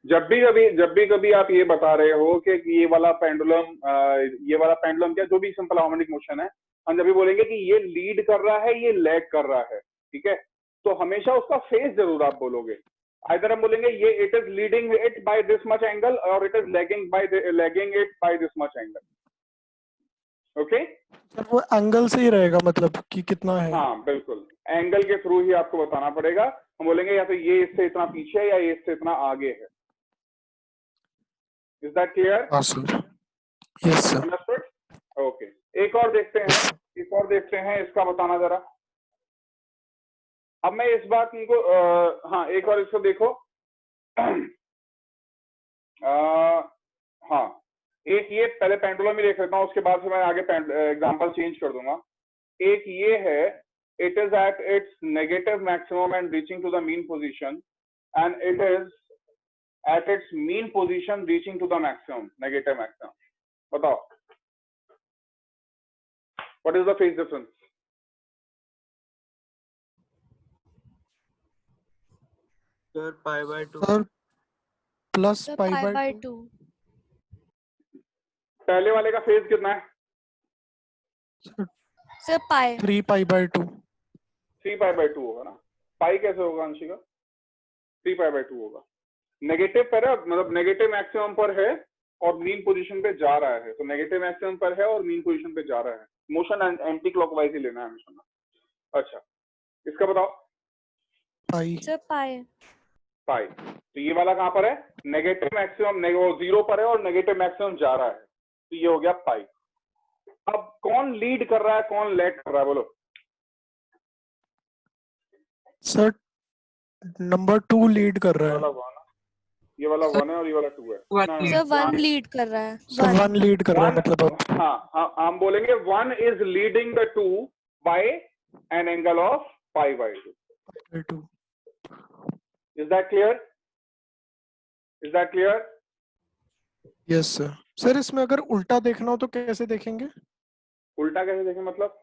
जब भी कभी आप ये बता रहे हो कि ये वाला पेंडुलम क्या, जो भी सिंपल हार्मोनिक मोशन है, हम जब भी बोलेंगे कि ये लीड कर रहा है, ये लैग कर रहा है, ठीक है, तो हमेशा उसका फेज जरूर आप बोलोगे। आइदर हम बोलेंगे ये it is leading it by this much angle और it is lagging it by this much angle. Okay, वो एंगल से ही रहेगा, मतलब कि कितना है। हाँ बिल्कुल, एंगल के थ्रू ही आपको बताना पड़ेगा। हम बोलेंगे या तो ये इससे इतना पीछे है या ये इससे इतना आगे है। Is that clear? हाँ sir, yes sir. Understood? Okay, एक और देखते हैं, इसका बताना जरा। अब मैं इस बात को हाँ, एक और इसको देखो। हाँ, एक ये पहले पेंडुलम ही देख लेता हूँ, उसके बाद से मैं आगे एग्जांपल चेंज कर दूंगा। एक ये है, it is at its negative maximum and reaching to the mean position, and it is at its mean position reaching to the maximum, negative maximum. बताओ, what is the phase difference? Sir, pi by 2. Sir plus Sir, pi pi by by 2. पहले वाले का phase कितना है? Sir, pi. 3 pi by 2। 3 pi by 2 होगा ना? पाई कैसे होगा अंशिका? 3 पाई बाय 2 होगा। नेगेटिव पर है, मतलब नेगेटिव मैक्सिमम पर है और मीन पोजीशन पे जा रहा है, तो नेगेटिव मैक्सिमम पर है और मीन पोजीशन पे जा रहा है। मोशन एंटी क्लॉकवाइज ही लेना है हमेशा। अच्छा, इसका बताओ। पाई। Sir, pi. पाई, तो ये वाला कहां पर है? नेगेटिव मैक्सिमम, वो 0 पर है और नेगेटिव मैक्सिमम जा रहा है, तो ये हो गया पाई। अब कौन लीड कर रहा है, कौन लैग कर रहा है, बोलो। सर नंबर 2 लीड कर रहा है। ये वाला 1 है और ये वाला 2 है। Sir, 1 lead कर रहा है। सर 1 लीड कर रहा है, मतलब अब हाँ, हम बोलेंगे 1 is leading the 2 by an angle of pi by 2. 2। Is that clear? Is that clear? Yes sir. Sir इसमें अगर उल्टा देखना हो तो कैसे देखेंगे? उल्टा कैसे देखें मतलब?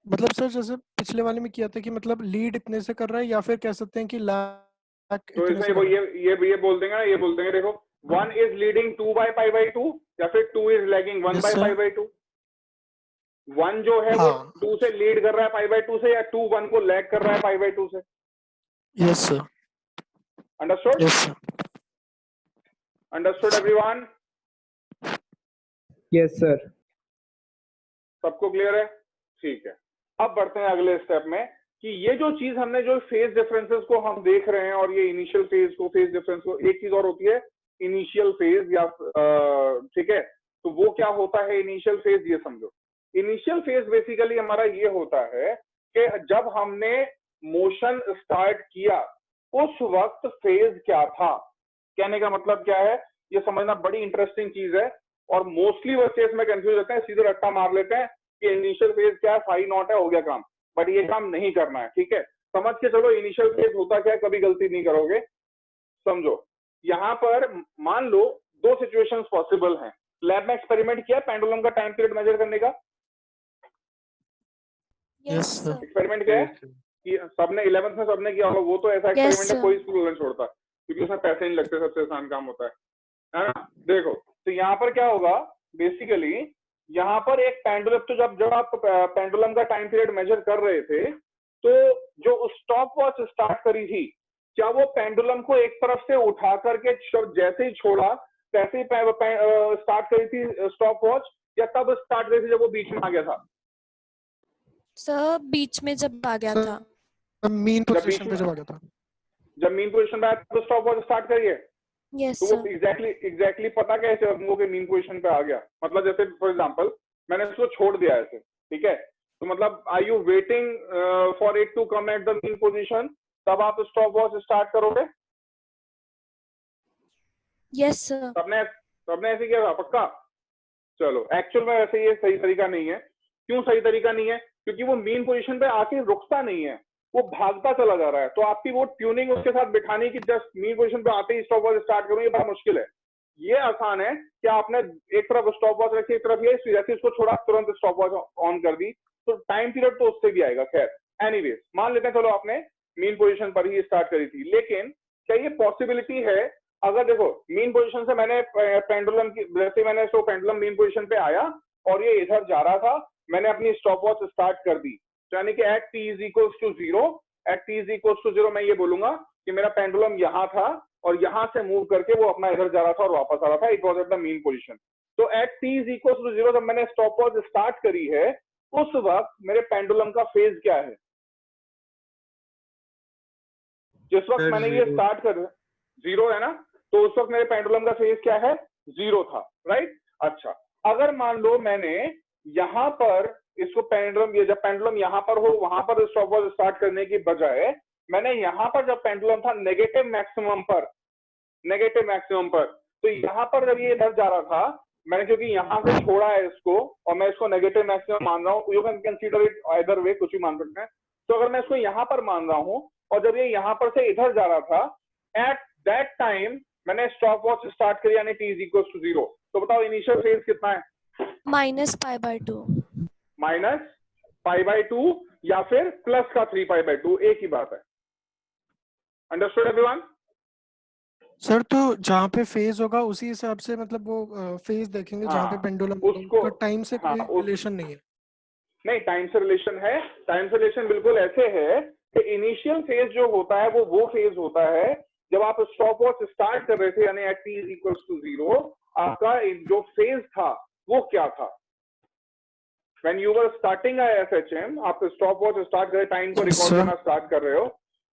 मतलब सर जैसे पिछले वाले में किया था कि मतलब लीड इतने से कर रहा है, या फिर कह सकते हैं कि लैग तो इतने से इसमें कर रहा है। ये बोल देंगे ना, ये बोल देंगे देखो 1 is leading 2 by pi by 2 या फिर 2 is lagging 1 Yes, by sir. pi by 2। 1 जो है हाँ। वो 2 से लीड कर रहा है pi by 2 से, या 2 1 को लैग कर रहा है pi by 2 से। Yes sir. Understood? Yes sir. Understood everyone? Yes, sir. सबको क्लियर है? ठीक है, अब बढ़ते हैं अगले स्टेप में कि ये जो चीज हमने, जो फेज डिफरेंसेस को हम देख रहे हैं और ये इनिशियल फेज को, फेज डिफरेंस को, एक चीज और होती है इनिशियल फेज या ठीक है, तो वो क्या होता है इनिशियल फेज, ये समझो। इनिशियल फेज बेसिकली हमारा ये होता है कि जब हमने मोशन स्टार्ट किया उस वक्त फेज क्या था। कहने का मतलब क्या है, ये समझना बड़ी इंटरेस्टिंग चीज है, और मोस्टली बच्चे इसमें कंफ्यूज होते हैं, सीधे रट्टा मार लेते हैं कि इनिशियल फेज क्या है, फाई नॉट है, हो गया काम। बट ये काम नहीं करना है, ठीक है, समझ के चलो इनिशियल फेज होता क्या है, कभी गलती नहीं करोगे। समझो, यहाँ पर मान लो 2 सिचुएशंस पॉसिबल हैं। लैब में एक्सपेरिमेंट किया पेंडुलम का टाइम पीरियड मेजर करने का? Yes, sir. एक्सपेरिमेंट किया है कि सबने 11th में सबने किया होगा, वो तो ऐसा Yes, एक्सपेरिमेंट है sir. कोई स्कूल नहीं छोड़ता, क्योंकि उसमें पैसे नहीं लगते, सबसे आसान काम होता है ना। देखो, तो यहाँ पर क्या होगा बेसिकली, यहाँ पर एक पेंडुलम, तो जब आप पेंडुलम का टाइम पीरियड मेजर कर रहे थे, तो जो स्टॉप वॉच स्टार्ट करी थी, क्या वो पेंडुलम को एक तरफ से उठा करके जैसे ही छोड़ा तैसे ही स्टार्ट करी थी स्टॉप वॉच, या तब स्टार्ट करी थी जब वो बीच में आ गया था? Sir, बीच में जब आ गया था। मीन जब पोजीशन बीच पे में, जब आ गया था। जब मीन पोजीशन पे आया तो स्टॉप वॉच स्टार्ट करिए। Yes, तो sir. वो एग्जैक्टली पता कैसे हमको कि मीन पोजीशन पे आ गया? मतलब जैसे फॉर एग्जांपल मैंने इसको छोड़ दिया ऐसे, ठीक है, तो मतलब are you waiting for it to come at the mean position, तब आप स्टॉप वॉच स्टार्ट करोगे? Yes, sir. सबने ऐसे किया था पक्का? चलो, एक्चुअल में वैसे ये सही तरीका नहीं है। क्यों सही तरीका नहीं है? क्योंकि वो मीन पोजीशन पे आके रुकता नहीं है, वो भागता चला जा रहा है। तो आपकी वो ट्यूनिंग उसके साथ बिठाने की, जस्ट मीन पोजीशन पे आते ही स्टॉप वॉच स्टार्ट करूँ, ये बड़ा मुश्किल है। ये आसान है कि आपने एक तरफ स्टॉप वॉच रखी, एक तरफ ये, जैसे इसको छोड़ा तुरंत स्टॉप वॉच ऑन कर दी, तो टाइम पीरियड तो उससे भी आएगा। खैर एनीवेज, मान लेते हैं चलो आपने मीन पोजीशन पर ही स्टार्ट करी थी, लेकिन क्या ये पॉसिबिलिटी है अगर देखो मीन पोजीशन से मैंने पेंडुलम की, जैसे मैंने इसको पेंडुलम मीन पोजीशन पे आया और ये इधर जा रहा था, मैंने अपनी स्टॉप वॉच स्टार्ट कर दी, यानी कि at T is equals to zero, at T is equals to zero मैं ये बोलूंगा कि मेरा पेंडुलम यहाँ था और यहाँ से मूव करके वो अपना इधर जा रहा था और वापस आ रहा था, it was at the mean position. तो at T is equals to zero जब मैंने स्टॉप वॉच स्टार्ट करी है, उस वक्त मेरे पेंडुलम का फेज क्या है? जिस वक्त मैंने ये स्टार्ट कर, जीरो है ना, तो उस वक्त मेरे पेंडुलम का फेज क्या है? जीरो था, राइट। अच्छा, अगर मान लो मैंने यहां पर इसको पेंडुलम, ये जब पेंडुलम यहां पर हो वहां पर स्टॉप वॉच स्टार्ट करने की बजाय मैंने यहां पर जब पेंडुलम था नेगेटिव मैक्सिमम पर, तो यहां पर जब ये इधर जा रहा था, मैंने क्योंकि यहां से छोड़ा है इसको और मैं इसको नेगेटिव मैक्सिमम मान रहा हूं, you can consider it either way, कुछ भी मान सकते हैं। तो अगर मैं इसको यहां पर मान रहा हूं और जब ये यहां पर से इधर जा रहा था, एट दैट टाइम मैंने स्टॉप वॉच स्टार्ट करी यानी t is equal to zero. तो बताओ इनिशियल फेज कितना है? -π/2। -π/2 या फिर प्लस का 3π/2, एक ही बात है। Understood everyone? सर तो जहाँ पे फेज होगा उसी हिसाब से मतलब वो फेज देखेंगे जहाँ पे पेंडुलम उसको टाइम से कोई रिलेशन नहीं है। नहीं, टाइम से रिलेशन है। टाइम से रिलेशन बिल्कुल ऐसे है कि इनिशियल फेज जो होता है वो फेज होता है जब आप स्टॉप वॉच स्टार्ट कर रहे थे, यानी at T is equal to zero, आपका जो फेज था वो क्या था? When you were starting a FHM, आप स्टॉप वॉच स्टार्ट कर टाइम को रिकॉर्ड करना स्टार्ट कर रहे हो,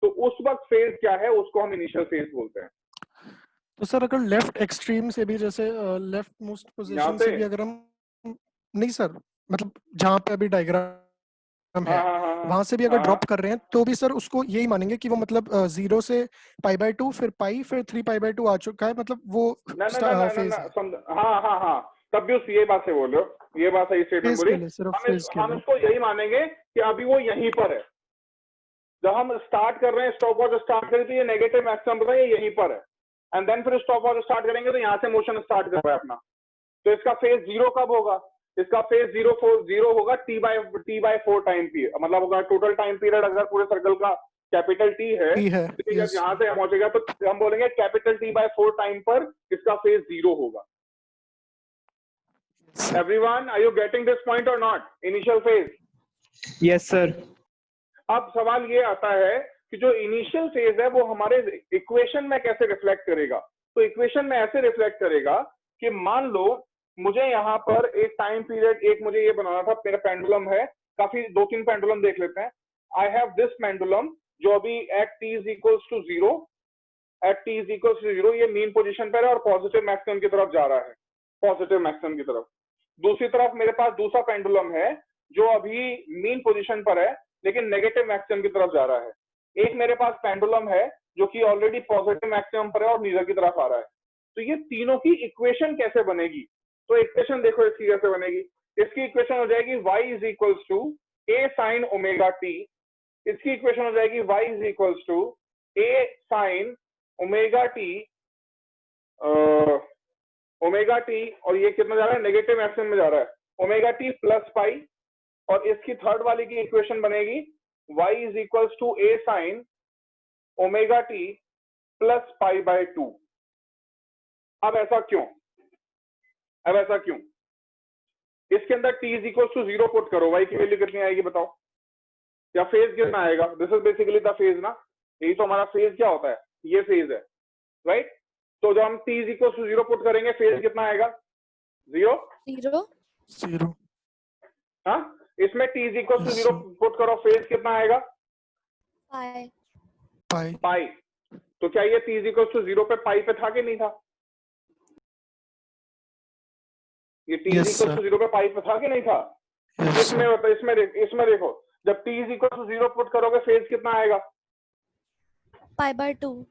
तो उस वक्त फेज क्या है? उसको हम इनिशियल फेज बोलते हैं। तो सर अगर लेफ्ट एक्सट्रीम से भी, जैसे लेफ्ट मोस्ट पोजीशन से भी अगर हम, नहीं सर मतलब जहाँ पे अभी डायग्राम है वहां से भी अगर ड्रॉप कर रहे हैं तो भी सर उसको यही मानेंगे कि वो मतलब 0 से π/2 फिर पाई फिर 3π/2 आ चुका है, मतलब वो फेज है। हाँ, तब भी उस ये बात से बोल रहे हो, ये बात सही स्टेटमेंट बोली। हम इसको यही मानेंगे कि अभी वो यहीं पर है। जब हम स्टार्ट कर रहे हैं, स्टॉप वॉच स्टार्ट करें तो ये नेगेटिव मैक्सिमम पर है, ये यहीं पर है, एंड देन फिर स्टॉप वॉच स्टार्ट करेंगे तो यहाँ से मोशन स्टार्ट कर रहा है अपना। तो इसका फेज जीरो कब होगा? इसका फेज जीरो होगा t/4 टाइम पीरियड, मतलब होगा टोटल टाइम पीरियड अगर पूरे सर्कल का कैपिटल टी है, तो यहाँ से पहुंचेगा तो हम बोलेंगे कैपिटल t/4 टाइम पर इसका फेज जीरो होगा। Everyone, are you getting this point or not? Initial phase. Yes sir. अब सवाल ये आता है कि जो इनिशियल फेज है वो हमारे इक्वेशन में कैसे रिफ्लेक्ट करेगा? तो इक्वेशन में ऐसे रिफ्लेक्ट करेगा कि मान लो मुझे यहाँ पर एक टाइम पीरियड, एक मुझे ये बनाना था, मेरा पेंडुलम है, काफी 2-3 पेंडुलम देख लेते हैं। आई हैव दिस पेंडुलम जो अभी at T is equals to zero, ये मीन पोजीशन पर है और पॉजिटिव मैक्सिमम की तरफ जा रहा है, पॉजिटिव मैक्सिमम की तरफ। दूसरी तरफ मेरे पास दूसरा पेंडुलम है जो अभी मीन पोजीशन पर है लेकिन नेगेटिव मैक्सिमम की तरफ जा रहा है। एक मेरे पास पेंडुलम है जो कि ऑलरेडी पॉजिटिव मैक्सिमम पर है और नीचे की तरफ आ रहा है। तो ये तीनों की इक्वेशन कैसे बनेगी? तो इक्वेशन देखो इसकी कैसे बनेगी। इसकी इक्वेशन हो जाएगी y is equals to a sin omega t। इसकी इक्वेशन हो जाएगी y is equals to a sin omega t, और ये कितना जा रहा है? नेगेटिव मैक्सिमम में जा रहा है, ओमेगा t प्लस पाई। और इसकी थर्ड वाली की इक्वेशन बनेगी y is equals to a sin omega t plus π/2। अब ऐसा क्यों? इसके अंदर t is equals to zero put करो, y की वैल्यू कितनी आएगी बताओ, या फेज कितना आएगा? This is basically the phase ना, यही तो हमारा फेज क्या होता है, ये फेज है, राइट? तो जब हम t is equals to zero put करेंगे फेज कितना आएगा? जीरो। हाँ, इसमें t is equals to zero put करो, फेज कितना आएगा? पाई। तो क्या ये t is equals to zero पे पाई पे था कि नहीं था? ये t is equal to zero पे पाई पे था कि नहीं था? इसमें देखो, जब t is equal to zero put करोगे फेज कितना आएगा? π/2।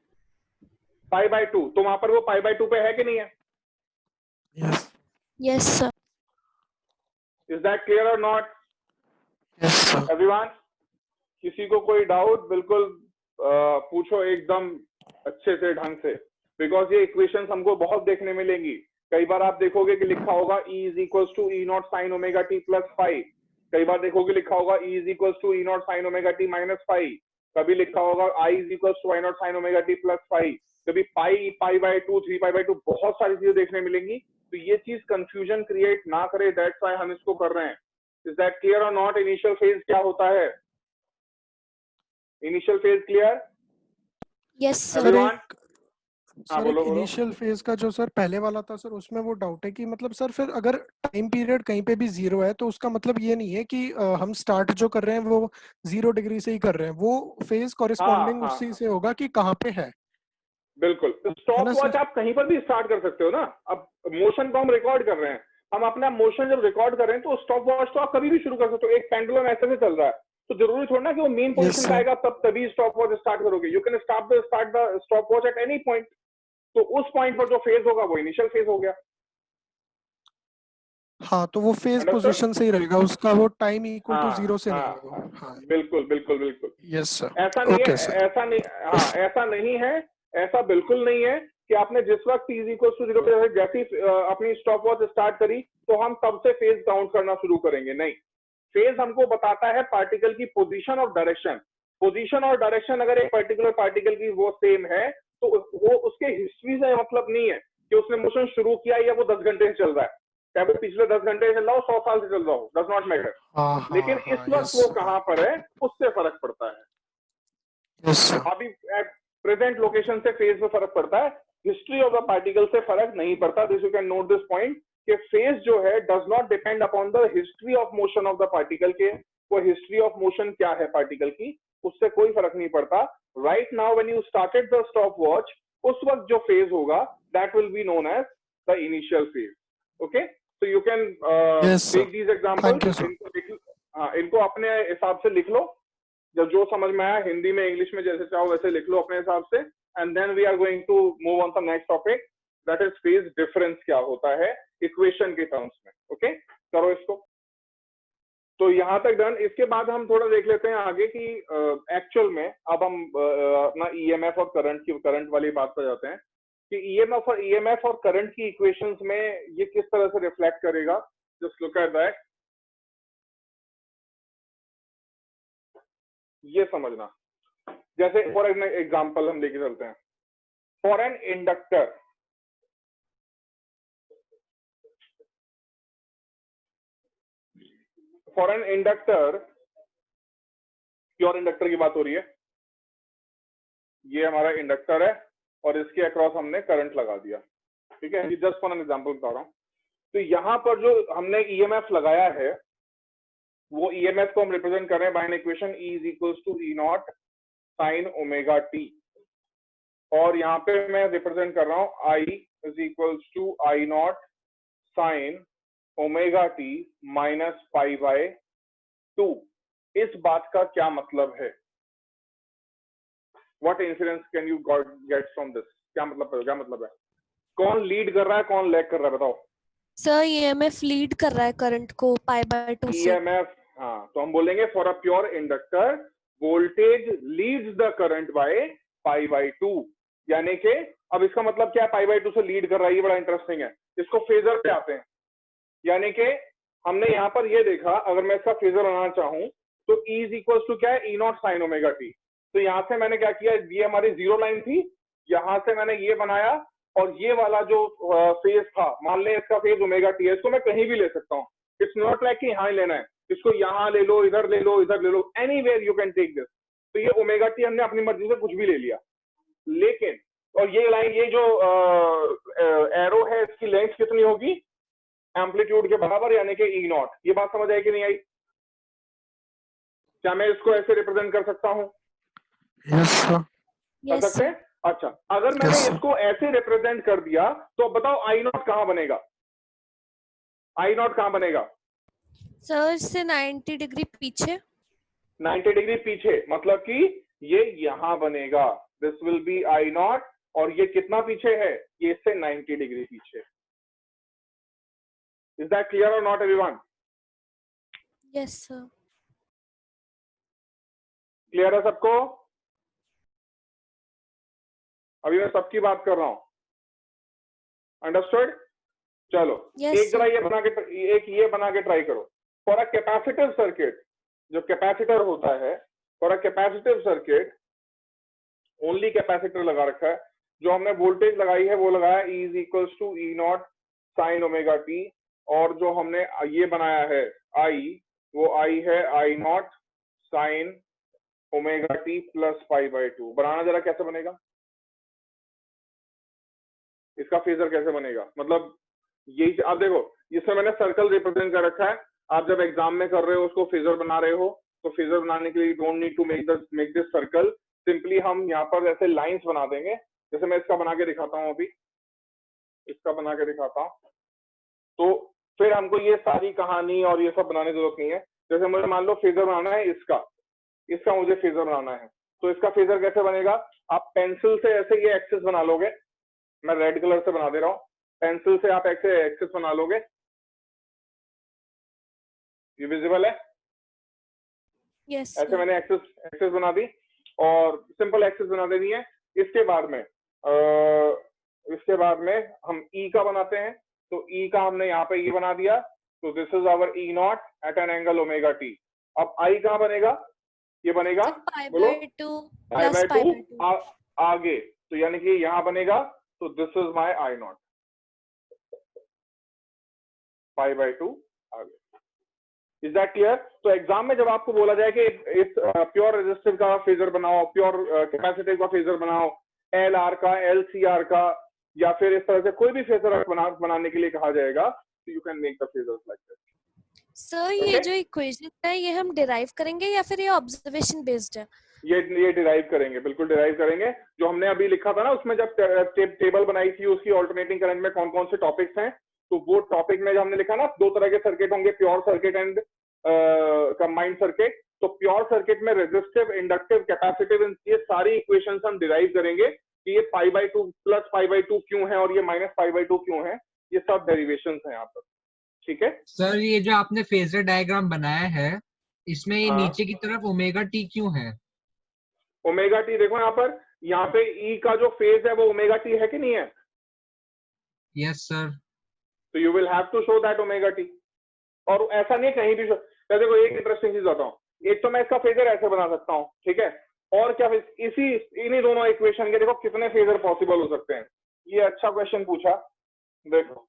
तो वहां पर वो π/2 पे है कि नहीं है? Yes sir. Is that clear और नॉट? Yes sir. एवरीवन, किसी को कोई डाउट बिल्कुल पूछो एकदम अच्छे से ढंग से, बिकॉज ये इक्वेशंस हमको बहुत देखने मिलेंगी। कई बार आप देखोगे कि लिखा होगा E is equals to E not sine omega T plus five, कई बार देखोगे लिखा होगा E is equals to E not sine omega T minus five, कभी लिखा होगा I is equals to I not sine omega T plus five, कभी pi by 2, 3 pi by 2, बहुत सारी चीजें देखने मिलेंगी। तो ये चीज कंफ्यूजन क्रिएट ना करे, दैट्स व्हाई हम इसको कर रहे हैं। इज दैट क्लियर और नॉट? इनिशियल फेज क्या होता है? Initial phase clear yes sir. Everyone? हाँ सर एक बोलो बोलो। इनिशियल फेज का जो सर पहले वाला था सर, उसमें वो डाउट है कि मतलब सर फिर अगर टाइम पीरियड कहीं पे भी 0 है तो उसका मतलब ये नहीं है कि हम स्टार्ट जो कर रहे हैं वो 0 डिग्री से ही कर रहे हैं, वो फेज हाँ कॉरेस्पॉन्डिंग हाँ उसी हाँ, से होगा कि कहाँ पे है बिल्कुल। है स्टॉप ना वॉच सर? आप कहीं पर भी स्टार्ट कर सकते हो ना। अब मोशन को हम रिकॉर्ड कर रहे हैं, हम अपना मोशन जब रिकॉर्ड कर रहे हैं तो स्टॉप वॉच तो आप कभी भी शुरू कर सकते हो। एक पेंडुलम ऐसे से चल रहा है तो जरूरी थोड़ा ना कि वो मेन यस पोजीशन पे सर। आएगा तब तभी स्टॉप वॉच स्टार्ट करोगे। You can start the stop watch at any point. तो उस पॉइंट पर जो फेज होगा वो इनिशियल फेज हो गया। हाँ तो वो फेज अंडरस्टूड? पोजीशन से ही रहेगा उसका, वो टाइम इक्वल टू हाँ 0 से नहीं हाँ होगा। हाँ, हाँ बिल्कुल बिल्कुल बिल्कुल। Yes sir. ऐसा नहीं ओके है, सर। ऐसा नहीं, हाँ ऐसा नहीं है, ऐसा बिल्कुल नहीं है कि आपने जिस वक्त t इक्वल टू 0 पे जैसी अपनी स्टॉप वॉच स्टार्ट करी तो हम तब से फेज काउंट करना शुरू करेंगे। नहीं, फेज हमको बताता है पार्टिकल की पोजीशन और डायरेक्शन। पोजीशन और डायरेक्शन अगर एक पर्टिकुलर पार्टिकल की वो सेम है तो वो उसके हिस्ट्री से मतलब नहीं है कि उसने मोशन शुरू किया या वो 10 घंटे से चल रहा है, चाहे वो पिछले 10 घंटे से चल रहा हो, 100 साल से चल रहा हो, डज नॉट मैटर। हाँ लेकिन हाँ इस हाँ वक्त यस वो कहाँ पर है उससे फर्क पड़ता है। Yes sir. अभी प्रेजेंट लोकेशन से फेज में फर्क पड़ता है, हिस्ट्री ऑफ द पार्टिकल से फर्क नहीं पड़ता। This you can note this point कि फेज जो है does not depend upon the history of motion of the particle के। वो हिस्ट्री ऑफ मोशन क्या है पार्टिकल की, उससे कोई फर्क नहीं पड़ता। Right now when you started the stopwatch, उस वक्त जो फेज होगा that will be known as the initial phase. Okay, so you can yes sir. Take these thank you examples. Sir. इनको अपने हिसाब से लिख लो, जब जो समझ में आया हिंदी में इंग्लिश में जैसे चाहो वैसे लिख लो अपने हिसाब से। And then we are going to move on the next topic, that is phase difference क्या होता है इक्वेशन के टर्म्स में। ओके, करो इसको। तो यहां तक डन। इसके बाद हम थोड़ा देख लेते हैं आगे कि एक्चुअल में अब हम अपना ईएमएफ और करंट वाली बात पर जाते हैं कि ईएमएफ और करंट की इक्वेशंस में ये किस तरह से रिफ्लेक्ट करेगा। जस्ट लुक एट दैट, ये समझना। जैसे फॉर एग्जाम्पल हम लेके चलते हैं, for an inductor, pure inductor की बात हो रही है। ये हमारा इंडक्टर है और इसके अक्रॉस हमने करंट लगा दिया, ठीक है। जस्ट फॉर एन एग्जांपल बता रहा हूं। तो यहां पर जो हमने ईएमएफ लगाया है वो ईएमएफ को हम रिप्रेजेंट कर रहे हैं by an equation E is equals to E not sine omega T, और यहाँ पे मैं रिप्रेजेंट कर रहा हूं I is equals to I not sine omega T minus pi by 2। इस बात का क्या मतलब है? What inference can you get from this? क्या मतलब है? कौन लीड कर रहा है, कौन लैग कर रहा है, बताओ? सर ईएमएफ लीड कर रहा है करंट को पाई बाय 2 से। ईएमएफ, हाँ, तो हम बोलेंगे for a pure inductor voltage leads the current by pi by 2। यानी कि अब इसका मतलब क्या है, पाई बाय 2 से लीड कर रहा है? ये बड़ा इंटरेस्टिंग है। इसको फेजर पे आते हैं। यानी कि हमने यहाँ पर ये देखा, अगर मैं इसका फेजर बनाना चाहूं तो E इज इक्वल टू क्या है, E not sine omega T. तो यहाँ से मैंने क्या किया, ये हमारी जीरो लाइन थी, यहां से मैंने ये बनाया, और ये वाला जो फेज था, मान लें इसका फेज ओमेगा टी है, इसको मैं कहीं भी ले सकता हूँ। इट्स नॉट लाइक कि यहाँ लेना है, इसको यहाँ ले लो, इधर ले लो, इधर ले लो, anywhere you can take this. तो ये ओमेगा टी हमने अपनी मर्जी से कुछ भी ले लिया। लेकिन और ये लाइन, ये जो एरो है, इसकी लेंथ कितनी होगी? एम्पलीट्यूड के बराबर, यानी कि E नॉट। ये बात समझ आई कि नहीं आई? क्या मैं इसको ऐसे रिप्रेजेंट कर सकता हूं? Yes sir. कर यस सकते हैं? अच्छा, अगर मैंने Yes, sir. इसको ऐसे रिप्रेजेंट कर दिया तो बताओ I नॉट कहां बनेगा? I नॉट कहां बनेगा? सर इससे 90 डिग्री पीछे। 90 डिग्री पीछे, मतलब कि ये यहां बनेगा। This will be I not, और ये कितना पीछे है? ये इससे 90 डिग्री पीछे। इज दैट क्लियर और not everyone? Yes sir. Clear है सबको? अभी मैं सबकी बात कर रहा हूं। अंडरस्टूड? चलो, Yes, एक जरा sir. ये बना के ट्राई करो। फॉर अ कैपेसिटिव सर्किट, जो कैपेसिटर होता है, for a capacitive circuit, only capacitor लगा रखा है, जो हमने वोल्टेज लगाई है वो लगाया E is equals to E naught sine omega T, और जो हमने ये बनाया है I, वो I है I not sine omega T plus pi by 2। बनाना जरा कैसे बनेगा, इसका फेजर कैसे बनेगा, मतलब यही आप देखो, इसमें मैंने सर्कल रिप्रेजेंट कर रखा है। आप जब एग्जाम में कर रहे हो उसको फेजर बना रहे हो, तो फेजर बनाने के लिए don't need to make this circle, simply हम यहाँ पर ऐसे लाइंस बना देंगे। जैसे मैं इसका बना के दिखाता हूँ, अभी इसका बना के दिखाता हूँ, तो फिर हमको ये सारी कहानी और ये सब बनाने की जरूरत नहीं है। जैसे मुझे मान लो फेजर बनाना है इसका मुझे फेजर बनाना है, तो इसका फेजर कैसे बनेगा, आप पेंसिल से ऐसे ये एक्सिस बना लोगे, मैं रेड कलर से बना दे रहा हूँ, पेंसिल से आप ऐसे एक्सिस बना लोगे, ये विजिबल है? यस ऐसे मैंने एक्सिस बना दी और सिंपल एक्सिस बना देनी है। इसके बाद में हम ई का बनाते हैं, तो ई का हमने यहाँ पे ये बना दिया, तो this is our E naught at an angle omega t. अब आई कहाँ बनेगा, ये बनेगा बोलो पाई बाय 2 आगे, तो यानी कि यहाँ बनेगा, तो this is my I not pi by 2 आगे। Is that clear? तो एग्जाम में जब आपको बोला जाए कि इस प्योर रेजिस्टिव का फेजर बनाओ, प्योर कैपेसिटिव का फेजर बनाओ, एल आर का, एल सी आर का, या फिर इस तरह से कोई भी फेजर बनाने के लिए कहा जाएगा, तो you can make the phasors like this. Sir ये जो इक्वेशन है ये हम डिराइव करेंगे या फिर ये ऑब्जर्वेशन बेस्ड है? ये डिराइव करेंगे, बिल्कुल डिराइव करेंगे। जो हमने अभी लिखा था ना, उसमें जब टेबल बनाई थी उसकी ऑल्टरनेटिंग करंट में कौन कौन से टॉपिक्स हैं, तो वो टॉपिक में जो हमने लिखा ना, दो तरह के सर्किट होंगे, pure circuit and combined circuit. तो प्योर सर्किट में रेजिस्टिव, इंडक्टिव, कैपेसिटिव, ये सारी इक्वेशंस हम डिराइव करेंगे कि ये पाई बाय 2 प्लस पाई बाय 2 क्यों है और ये माइनस पाई बाय 2 क्यों है, ये सब डेरिवेशंस हैं यहाँ पर। ठीक है सर, ये जो आपने फेजर डायग्राम बनाया है इसमें ये नीचे की तरफ ओमेगा टी क्यों है? ओमेगा टी देखो यहाँ पे ई का जो फेज है वो ओमेगा टी है कि नहीं है? Yes sir. तो you will have to show that omega T, और ऐसा नहीं कहीं भी देखो एक इंटरेस्टिंग चीज बताऊं, एक तो मैं इसका फेजर ऐसे बना सकता हूँ, ठीक है, और क्या इन्हीं दोनों इक्वेशन के देखो कितने फेजर पॉसिबल हो सकते हैं। ये अच्छा क्वेश्चन पूछा, देखो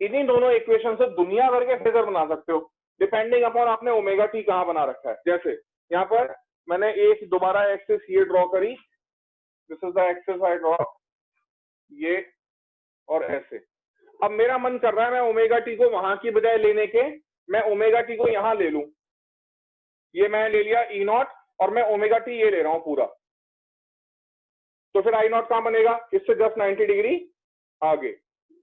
इन्हीं दोनों इक्वेशन से दुनिया भर के फेजर बना सकते हो, डिपेंडिंग अपॉन आपने ओमेगा टी कहाँ बना रखा है। जैसे यहाँ पर मैंने एक दोबारा एक्सिस ये ड्रॉ करी, this is the axis I draw, ये और ऐसे। अब मेरा मन कर रहा है मैं ओमेगा टी को वहां की बजाय लेने के, मैं ओमेगा टी को यहां ले लूं, ये मैं ले लिया ई नॉट, और मैं ओमेगा टी ये ले रहा हूं पूरा, तो फिर आई नॉट कहां बनेगा, इससे जस्ट 90 डिग्री आगे।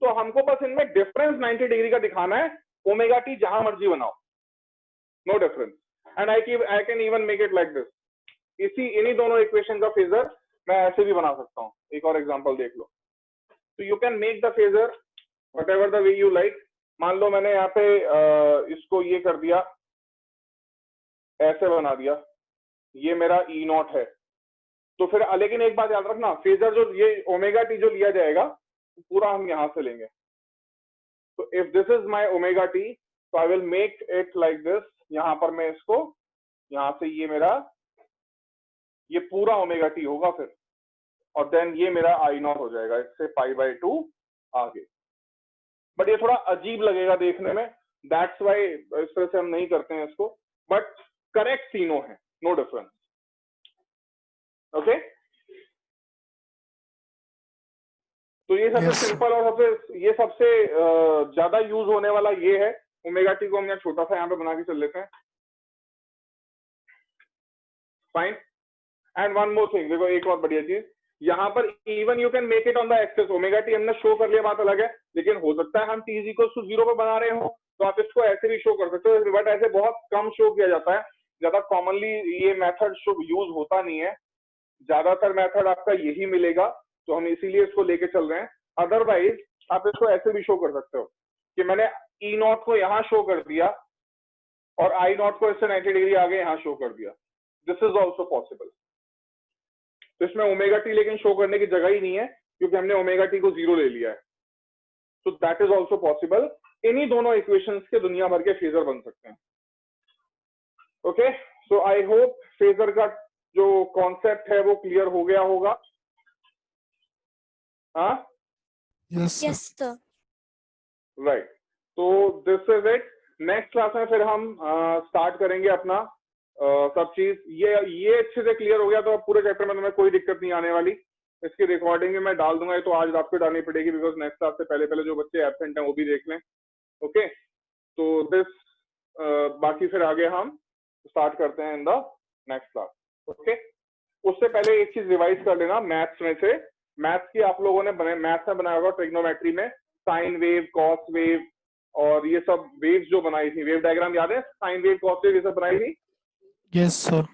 तो हमको बस इनमें डिफरेंस 90 डिग्री का दिखाना है, ओमेगा टी जहां मर्जी बनाओ, no difference, and I can even make it like this. इन्हीं दोनों इक्वेशन का फेजर मैं ऐसे भी बना सकता हूं। एक और एग्जांपल देख लो, तो you can make the phasor whatever the way you like। मान लो मैंने यहाँ पे इसको ये कर दिया, ऐसे बना दिया, ये मेरा ई नॉट है, तो फिर लेकिन एक बात याद रखना, फेजर जो ये ओमेगा टी जो लिया जाएगा पूरा हम यहां से लेंगे। तो if this is my omega T, तो I will make it like this, यहां पर मैं इसको यहां से ये मेरा ये पूरा ओमेगा टी होगा फिर, और देन ये मेरा आई नॉट हो जाएगा, इससे पाई बाय 2 आगे। बट ये थोड़ा अजीब लगेगा देखने में, दैट्स वाई इस तरह से हम नहीं करते हैं इसको, बट करेक्ट तीनों है, नो डिफरेंस। ओके, तो ये सबसे सिंपल और ये सबसे ज्यादा यूज होने वाला ये है। ओमेगा टी को हम यहाँ छोटा सा यहाँ पे बना के चल लेते हैं, fine. And one more thing, देखो एक और बढ़िया चीज, यहाँ पर even you can make it on the axes, omega t हमने शो कर लिया, बात अलग है, लेकिन हो सकता है हम टी इज इक्वल टू 0 पे बना रहे हो, तो आप इसको ऐसे भी शो कर सकते हो, बट ऐसे बहुत कम शो किया जाता है, ज्यादा कॉमनली ये मेथड यूज होता नहीं है, ज्यादातर मेथड आपका यही मिलेगा, तो हम इसीलिए इसको लेके चल रहे हैं। अदरवाइज आप इसको ऐसे भी शो कर सकते हो कि मैंने ई नॉट को यहाँ शो कर दिया और आई नॉट को इससे 90 डिग्री आगे यहाँ शो कर दिया, दिस इज ऑल्सो पॉसिबल। तो इसमें ओमेगा टी लेकिन शो करने की जगह ही नहीं है, क्योंकि हमने ओमेगा टी को 0 ले लिया है, तो दैट इज ऑल्सो पॉसिबल। इन्हीं दोनों इक्वेशंस के दुनिया भर के फेजर बन सकते हैं। Okay, so I hope phasor का जो कॉन्सेप्ट है वो क्लियर हो गया होगा। हाँ यस यस सर। राइट, तो this is it. Next class में फिर हम स्टार्ट करेंगे अपना सब चीज। ये अच्छे से क्लियर हो गया तो अब पूरे चैप्टर में तुम्हें कोई दिक्कत नहीं आने वाली। इसकी रिकॉर्डिंग भी मैं डाल दूंगा, ये तो आज रात को डालनी पड़ेगी बिकॉज नेक्स्ट क्लास से पहले पहले जो बच्चे एब्सेंट हैं वो भी देख लें। ओके, तो दिस बाकी फिर आगे हम स्टार्ट करते हैं in the next class. Okay, उससे पहले एक चीज रिवाइज कर लेना मैथ्स में से। मैथ्स की आप लोगों ने मैथ्स में बनाया होगा ट्रिग्नोमेट्री में साइन वेव, कॉस वेव और ये सब वेव्स जो बनाई थी, वेव डायग्राम याद है? साइन वेव, कॉस वेव, ये सब बनाई थी यस सर।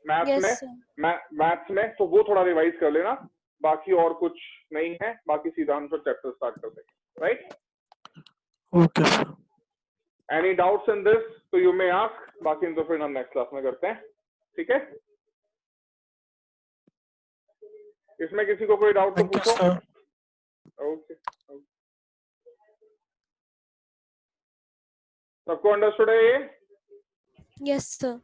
मैथ्स यस में। सर। मैथ्स में तो वो थोड़ा रिवाइज कर लेना। बाकी और कुछ नहीं है, बाकी सीधा हम फिर चैप्टर स्टार्ट कर देंगे। Right, okay sir. Any doubts in this तो यू मे आस्क, बाकी तो फिर हम नेक्स्ट क्लास में करते हैं। ठीक है, इसमें किसी को कोई डाउट तो थैंक यू पूछो। सर। ओके, सबको अंडरस्टूड है ये? Yes sir.